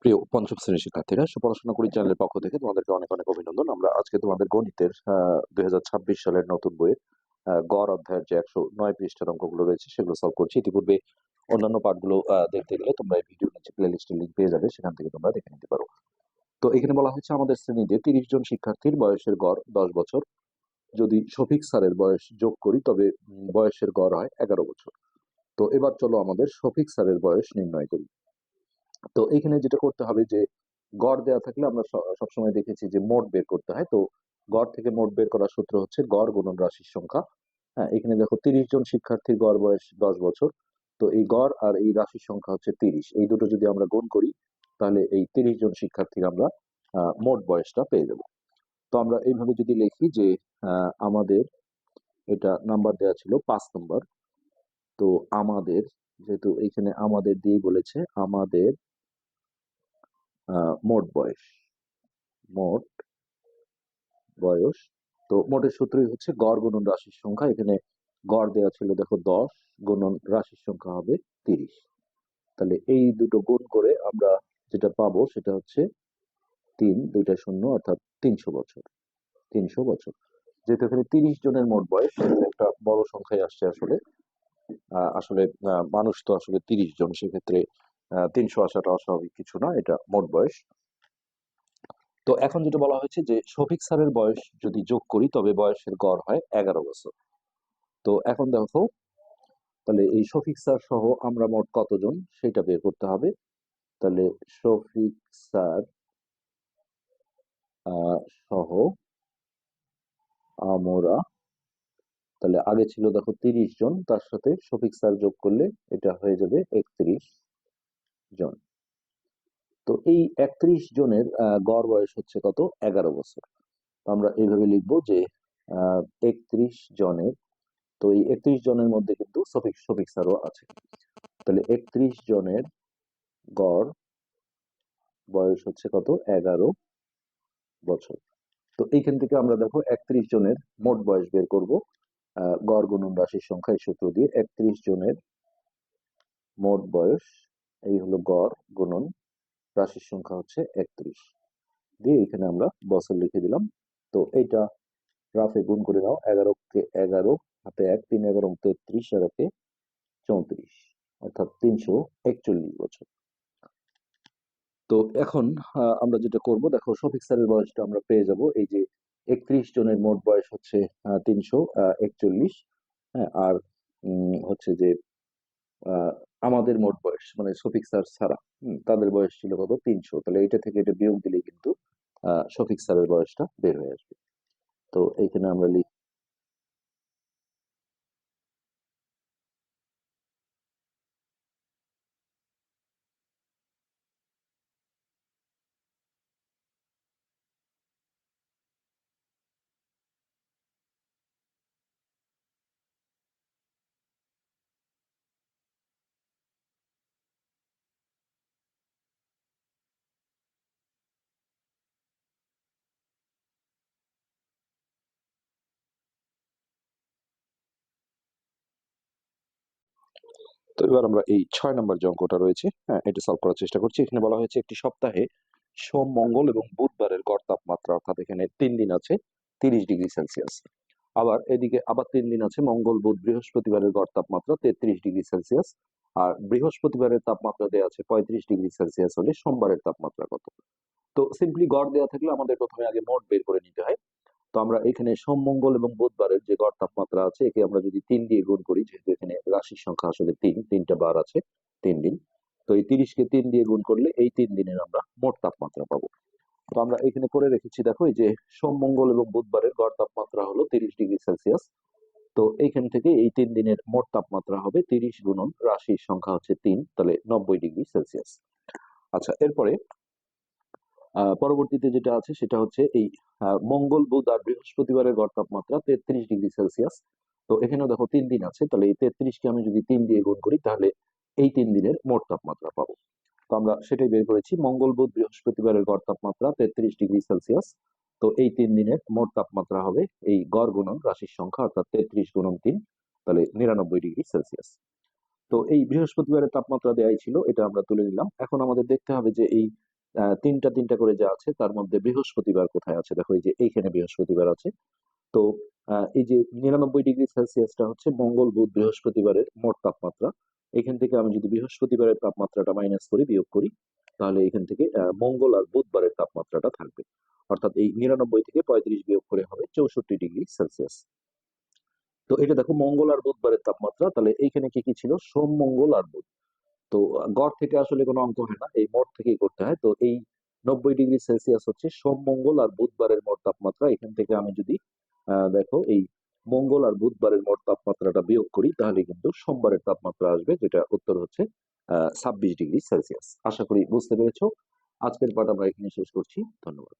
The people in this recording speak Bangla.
প্রিয় পঞ্চম শ্রেণীর শিক্ষার্থীরা, পড়াশোনা করি চ্যানেলের পক্ষ থেকে তোমাদেরকে অনেক অনেক অভিনন্দন। আমরা আজকে তোমাদের গণিতের 2026 সালের নতুন বইয়ের গড় অধ্যায়ের যে 109 পৃষ্ঠার অঙ্কগুলো রয়েছে সেগুলো সলভ করছি। ইতিপূর্বে অন্যান্য পার্টগুলো দেখতে গেলে তোমরা এই ভিডিও নিচে প্লে লিস্টের লিঙ্ক পেয়ে যাবে, সেখান থেকে তোমরা দেখে নিতে পারো। তো এখানে বলা হয়েছে আমাদের শ্রেণীতে 30 জন শিক্ষার্থীর বয়সের গড় 10 বছর। যদি শফিক স্যারের বয়স যোগ করি তবে বয়সের গড় হয় 11 বছর। তো এবার চলো আমাদের শফিক স্যারের বয়স নির্ণয় করি। তো এখানে যেটা করতে হবে যে গড় দেওয়া থাকলে আমরা সবসময় দেখেছি যে মোট বের করতে হয়। তো গড় থেকে মোট বের করার সূত্র হচ্ছে গড় গুণন রাশির সংখ্যা। হ্যাঁ, এখানে দেখো 30 জন শিক্ষার্থীর গড় বয়স 10 বছর। তো এই গড় আর এই রাশির সংখ্যা হচ্ছে 30, এই দুটো যদি আমরা গুণ করি তাহলে এই 30 জন শিক্ষার্থীর আমরা মোট বয়সটা পেয়ে যাব। তো আমরা এইভাবে যদি লিখি যে আমাদের এটা নাম্বার দেওয়া ছিল 5 নম্বর। তো আমাদের, যেহেতু এখানে আমাদের দিয়ে বলেছে, আমাদের মোট বয়স, মোট বয়স। তো মোটের সূত্রই হচ্ছে গড় গুণন রাশির সংখ্যা। এখানে গড় দেওয়া ছিল দেখো 10, গুণন রাশির সংখ্যা হবে 30। তাহলে এই দুটো গুণ করে আমরা যেটা পাবো সেটা হচ্ছে 3 2টা 0 অর্থাৎ 300 বছর। 300 বছর। যেহেতু এখানে 30 জনের মোট বয়স, সেখানে একটা বড় সংখ্যায় আসছে আসলে। আসলে মানুষ তো আসলে 30 জন, সেক্ষেত্রে 300 আসাটা অস্বাভাবিক কিছু না, এটা মোট বয়স। তো এখন যেটা বলা হয়েছে যে শফিক স্যারের বয়স যদি যোগ করি তবে বয়সের গড় হয় 11 বছর। তো এখন দেখো, তাহলে এই শফিক স্যার সহ আমরা মোট কতজন সেটা বের করতে হবে। তাহলে শফিক স্যার সহ আমরা, তাহলে আগে ছিল দেখো 30 জন, তার সাথে শফিক স্যার যোগ করলে এটা হয়ে যাবে 31 জন। তো এই 31 জনের গড় বয়স হচ্ছে কত? 11 বছর। তো আমরা এইভাবে লিখবো যে 31 জনের, তো এই 31 জনের মধ্যে কিন্তু শফিক শফিক স্যারও আছে। তাহলে 31 জনের গড় বয়স হচ্ছে কত? 11 বছর। তো এইখান থেকে আমরা দেখো 31 জনের মোট বয়স বের করব গড় গুণন রাশির সংখ্যা এই সূত্র দিয়ে। 31 জনের মোট বয়স, এই হলো গড় গুণন রাশির সংখ্যা হচ্ছে 31 দিয়ে এখানে আমরা বছর লিখে দিলাম। তো এইটা রাফে গুণ করে নাও, 11 কে 11, হাতে 1, 3 11 33, আর 34, অর্থাৎ 341 বছর। তো এখন আমরা যেটা করব, দেখো শফিক স্যারের বয়সটা আমরা পেয়ে যাব। এই যে 31 জনের মোট বয়স হচ্ছে 341। হ্যাঁ, আর হচ্ছে যে আহ, আমাদের মোট বয়স মানে শফিক স্যার ছাড়া তাদের বয়স ছিল কত? 300। তাহলে এটা থেকে এটা বিয়োগ দিলে কিন্তু শফিক স্যারের বয়সটা বের হয়ে আসবে। তো এইখানে আমরা তো এবার আমরা এই 6 নম্বর যে অঙ্কটা রয়েছে, হ্যাঁ, এটা সলভ করার চেষ্টা করছি। এখানে বলা হয়েছে একটি সপ্তাহে সোম, মঙ্গল এবং বুধবারের গড় তাপমাত্রা, অর্থাৎ এখানে 3 দিন আছে 30 ডিগ্রি সেলসিয়াস। আবার এদিকে আবার 3 দিন আছে মঙ্গল, বুধ, বৃহস্পতিবারের গড় তাপমাত্রা 33 ডিগ্রি সেলসিয়াস। আর বৃহস্পতিবারের তাপমাত্রা দেওয়া আছে 35 ডিগ্রি সেলসিয়াস, হলে সোমবারের তাপমাত্রা কত? তো সিম্পলি গড় দেওয়া থাকলে আমাদের প্রথমে আগে মোট বের করে নিতে হয়। তো আমরা এখানে সোম, মঙ্গল এবং বুধবারের যে গড় তাপমাত্রা আছে একে আমরা যদি 3 দিয়ে গুণ করি, যেহেতু এখানে রাশির সংখ্যা আসলে 3, 3টা বার আছে, 3 দিন। তো এই 30কে 3 দিয়ে গুণ করলে এই 3 দিনের আমরা মোট তাপমাত্রা পাবো। তো আমরা এখানে করে রেখেছি, দেখো এই যে সোম, মঙ্গল এবং বুধবারের গড় তাপমাত্রা হলো 30 ডিগ্রি সেলসিয়াস। তো এইখান থেকে এই 3 দিনের মোট তাপমাত্রা হবে 30 গুণন রাশির সংখ্যা হচ্ছে 3, তাহলে 90 ডিগ্রি সেলসিয়াস। আচ্ছা, এরপরে পরবর্তীতে যেটা আছে সেটা হচ্ছে এই মঙ্গল, বুধ আর বৃহস্পতিবারের গড় তাপমাত্রা 33 ডিগ্রি সেলসিয়াস। তো এখানেও দেখো 3 দিন আছে, তাহলে এই 33কে আমি যদি 3 দিয়ে গুণ করি তাহলে এই 3 দিনের মোট তাপমাত্রা পাবো। তো আমরা সেটাই বের করেছি, মঙ্গল, বুধ, বৃহস্পতিবারের গড় তাপমাত্রা 33 ডিগ্রি সেলসিয়াস। তো এই 3 দিনের মোট তাপমাত্রা হবে এই গড় গুণন রাশির সংখ্যা, অর্থাৎ 33 গুণন 3, তাহলে 99 ডিগ্রি সেলসিয়াস। তো এই বৃহস্পতিবারের তাপমাত্রা দেয়াই ছিল, এটা আমরা তুলে নিলাম। এখন আমাদের দেখতে হবে যে এই তিনটা তিনটা করে যা আছে তার মধ্যে বৃহস্পতিবার কোথায় আছে, দেখো এই যে এইখানে বৃহস্পতিবার আছে। তো এই যে 99°C হচ্ছে মঙ্গল বুধ বৃহস্পতিবারের মোট তাপমাত্রা। এখান থেকে আমি যদি বৃহস্পতিবারের তাপমাত্রাটা মাইনাস করি, বিয়োগ করি, তাহলে এখান থেকে মঙ্গল আর বুধবারের তাপমাত্রাটা থাকবে। অর্থাৎ এই 99 থেকে 35 বিয়োগ করে হবে 64°C। তো এটা দেখো মঙ্গল আর বুধবারের তাপমাত্রা, তাহলে এইখানে কি কি ছিল, সোম মঙ্গল আর বুধ। তো গড় থেকে আসলে কোনো অঙ্ক হয় না, এই মোট থেকেই করতে হয়। তো এই 90°C হচ্ছে সোম মঙ্গল আর বুধবারের মোট তাপমাত্রা। এখান থেকে আমি যদি দেখো এই মঙ্গল আর বুধবারের মোট তাপমাত্রাটা বিয়োগ করি, তাহলে কিন্তু সোমবারের তাপমাত্রা আসবে, যেটা উত্তর হচ্ছে 26°C। আশা করি বুঝতে পেরেছো। আজকের পাঠ আমরা এখানে শেষ করছি। ধন্যবাদ।